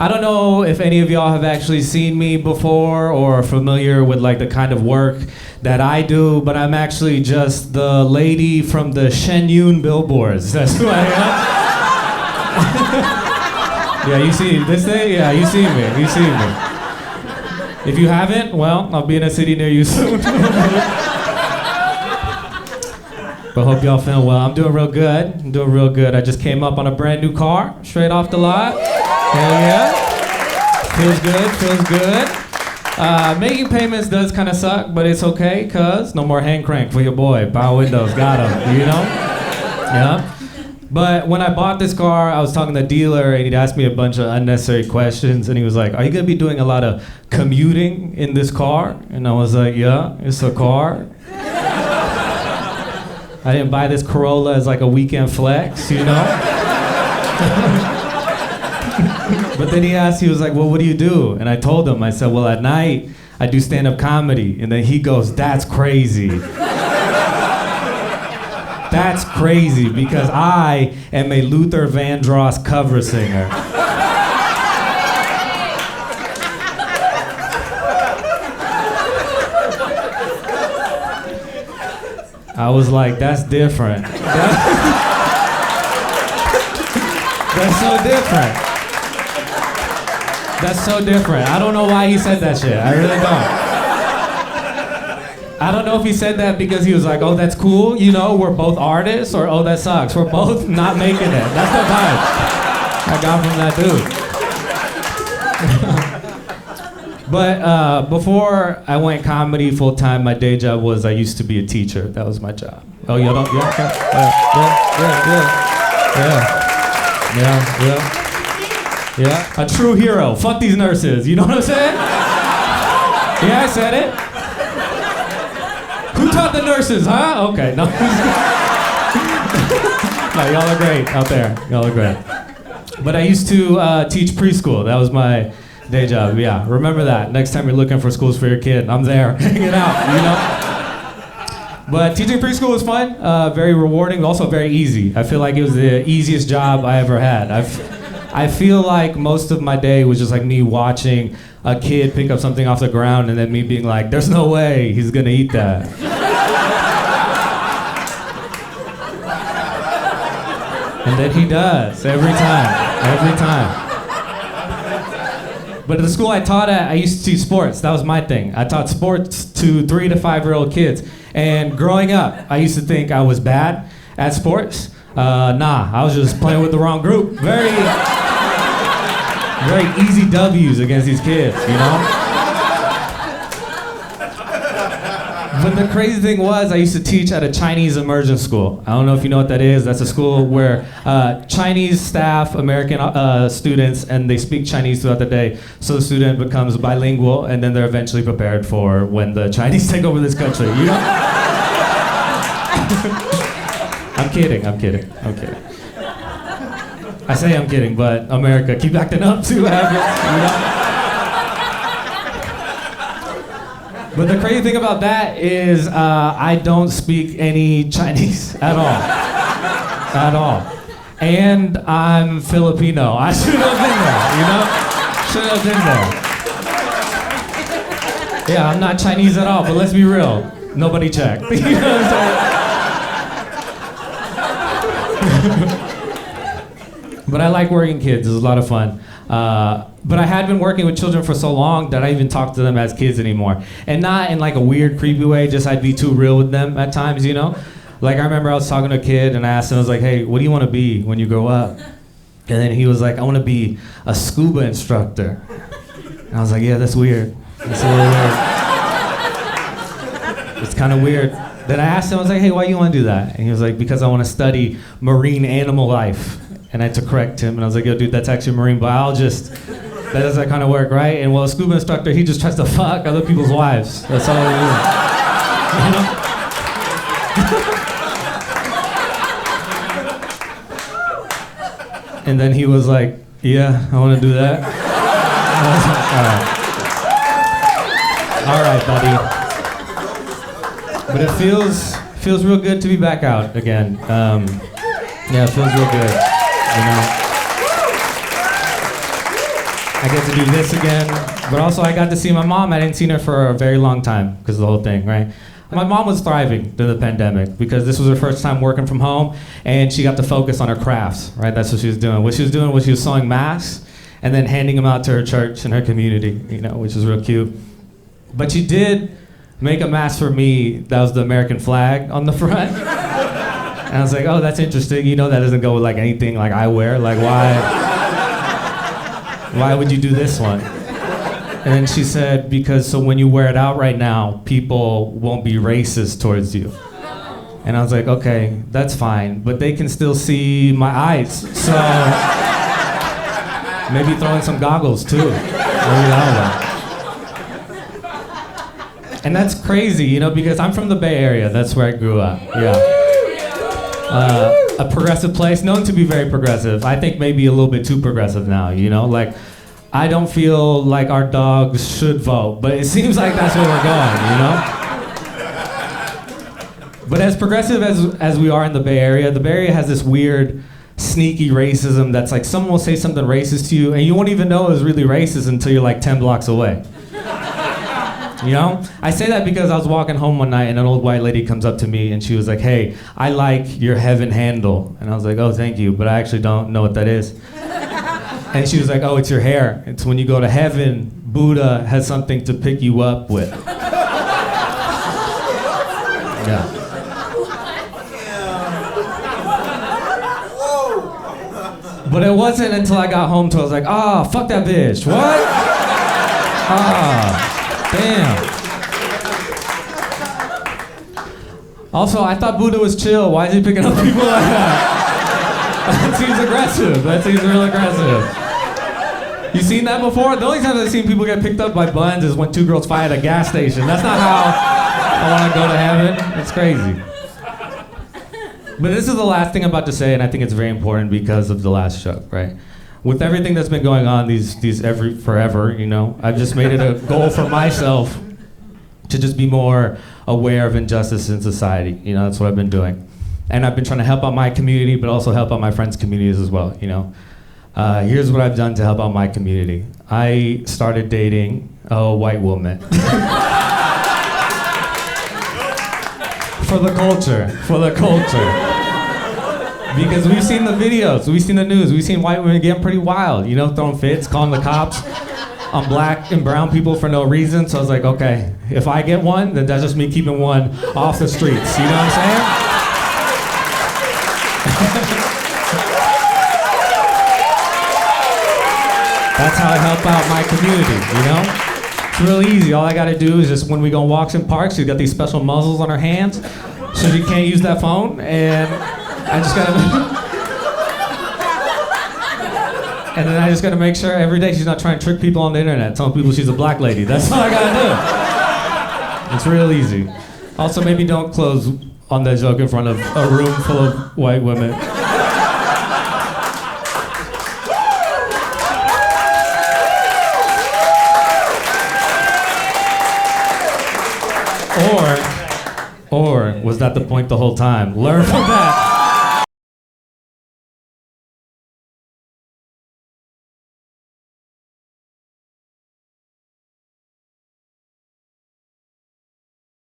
I don't know if any of y'all have actually seen me before or are familiar with like the kind of work that I do, but I'm actually just the lady from the Shenyun billboards. That's who I am. Yeah, you see this thing? Yeah, you see me. You see me. If you haven't, well, I'll be in a city near you soon. But hope y'all feeling well. I'm doing real good. I just came up on a brand new car, straight off the lot. Hell yeah. Feels good. Making payments does kind of suck, but it's okay, cuz no more hand crank for your boy. Power windows, got him, you know? Yeah. But when I bought this car, I was talking to the dealer, and he'd asked me a bunch of unnecessary questions, and he was like, are you gonna be doing a lot of commuting in this car? And I was like, yeah, it's a car. I didn't buy this Corolla as like a weekend flex, you know? But then he asked, he was like, well, what do you do? And I told him, I said, well, at night, I do stand-up comedy. And then he goes, that's crazy. That's crazy, because I am a Luther Vandross cover singer. I was like, that's different. That's so different. That's so different. I don't know why he said that shit. I really don't. I don't know if he said that because he was like, oh, that's cool, you know, we're both artists, or oh, that sucks, we're both not making it. That's the vibe I got from that dude. But before I went comedy full time, my day job was I used to be a teacher. That was my job. Oh, you don't? Yeah. A true hero. Fuck these nurses. You know what I'm saying? Yeah, I said it. Who taught the nurses, huh? Okay, no. No, y'all are great out there. Y'all are great. But I used to teach preschool. That was my day job, yeah. Remember that. Next time you're looking for schools for your kid, I'm there, hanging out, you know? But teaching preschool was fun, very rewarding, also very easy. I feel like it was the easiest job I ever had. I feel like most of my day was just like me watching a kid pick up something off the ground and then me being like, there's no way he's gonna eat that. And then he does, every time. But at the school I taught at, I used to teach sports. That was my thing. I taught sports to 3 to 5-year-old kids. And growing up, I used to think I was bad at sports. Nah, I was just playing with the wrong group. Very easy W's against these kids, you know? But the crazy thing was, I used to teach at a Chinese immersion school. I don't know if you know what that is. That's a school where Chinese staff, American students, and they speak Chinese throughout the day. So the student becomes bilingual, and then they're eventually prepared for when the Chinese take over this country. You know? I'm kidding. I say I'm kidding, but America, keep acting up too, have you know? But the crazy thing about that is I don't speak any Chinese at all. And I'm Filipino. I should have been there, you know? Should have been there. Yeah, I'm not Chinese at all, but let's be real. Nobody checked. You know what I'm saying? But I like working kids. It was a lot of fun. But I had been working with children for so long that I even talk to them as kids anymore. And not in like a weird, creepy way, just I'd be too real with them at times, you know? Like I remember I was talking to a kid and I asked him, I was like, hey, what do you want to be when you grow up? And then he was like, I want to be a scuba instructor. And I was like, yeah, that's weird. That's a little weird. It's kind of weird. Then I asked him, I was like, hey, why do you want to do that? And he was like, because I want to study marine animal life. And I had to correct him, and I was like, yo, dude, that's actually a marine biologist. That does that kind of work, right? And well, a scuba instructor, he just tries to fuck other people's wives. That's all he is. You know? And then he was like, yeah, I want to do that. And I was like, all right, buddy. But it feels real good to be back out again. Yeah, it feels real good. You know? I get to do this again. But also I got to see my mom. I didn't see her for a very long time because of the whole thing, right? My mom was thriving through the pandemic because this was her first time working from home, and she got to focus on her crafts, right? That's what she was doing. What she was doing was she was sewing masks and then handing them out to her church and her community, which was real cute. But she did make a mask for me that was the American flag on the front. And I was like, oh, that's interesting. That doesn't go with like anything like I wear. Like why would you do this one? And then she said, because so when you wear it out right now, people won't be racist towards you. And I was like, okay, that's fine, but they can still see my eyes. So maybe throw in some goggles too. Maybe that'll work. And that's crazy, because I'm from the Bay Area. That's where I grew up, yeah. A progressive place, known to be very progressive. I think maybe a little bit too progressive now, like, I don't feel like our dogs should vote, but it seems like that's where we're going, But as progressive as we are in the Bay Area has this weird, sneaky racism that's like someone will say something racist to you, and you won't even know it was really racist until you're like 10 blocks away. I say that because I was walking home one night and an old white lady comes up to me and she was like, hey, I like your heaven handle. And I was like, oh, thank you, but I actually don't know what that is. And she was like, oh, it's your hair. It's when you go to heaven, Buddha has something to pick you up with. Yeah. But it wasn't until I got home till I was like, fuck that bitch. What? Damn. Also, I thought Buddha was chill. Why is he picking up people like that? That seems aggressive. That seems real aggressive. You seen that before? The only time I've seen people get picked up by buns is when two girls fight at a gas station. That's not how I want to go to heaven. It's crazy. But this is the last thing I'm about to say, and I think it's very important because of the last show, right? With everything that's been going on forever, I've just made it a goal for myself to just be more aware of injustice in society. That's what I've been doing. And I've been trying to help out my community, but also help out my friends' communities as well, Here's what I've done to help out my community. I started dating a white woman. For the culture. Because we've seen the videos, we've seen the news, we've seen white women getting pretty wild, throwing fits, calling the cops on black and brown people for no reason. So I was like, okay, if I get one, then that's just me keeping one off the streets. You know what I'm saying? That's how I help out my community, It's real easy. All I gotta do is just when we go on walks in parks, she's got these special muzzles on her hands, so she can't use that phone, and I just gotta... And then I just gotta make sure every day she's not trying to trick people on the internet, telling people she's a black lady. That's all I gotta do. It's real easy. Also, maybe don't close on that joke in front of a room full of white women. Or was that the point the whole time? Learn from that.